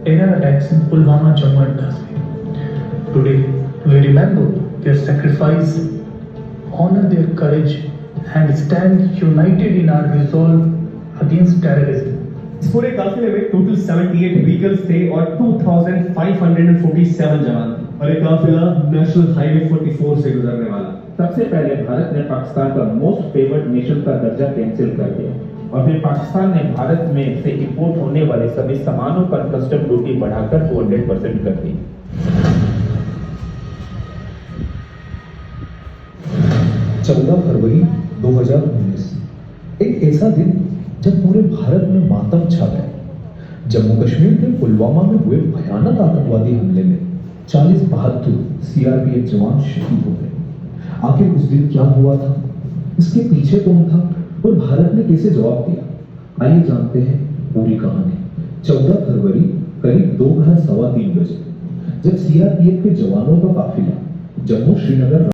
terror attacks in Pulwama, Jammu and Kashmir. Today, we remember their sacrifice, honor their courage, and stand united in our resolve against terrorism. इस पूरे काफिले में total 78 vehicles थे और 2547 जवान थे और ये काफिला नेशनल हाईवे 44 से गुजरने वाला। सबसे पहले भारत ने पाकिस्तान का मोस्ट फेवर्ड नेशन का दर्जा कैंसिल कर दिया और फिर पाकिस्तान ने भारत में से इंपोर्ट होने वाले सभी सामानों पर कस्टम ड्यूटी बढ़ाकर 200% कर दी। 14 फरवरी 2019 एक ऐसा दिन जब पूरे भारत में मातम छा गया। जम्मू कश्मीर के पुलवामा में हुए भयानक आतंकवादी हमले में 40 बहादुर सीआरपीएफ जवान शहीद हो गए। आखिर उस दिन क्या हुआ था, इसके पीछे कौन था और भारत ने कैसे जवाब दिया, आइए जानते हैं पूरी कहानी। 14 फरवरी करीब दोपहर 3:15 बजे जब सीआरपीएफ के जवानों का काफिला जम्मू श्रीनगर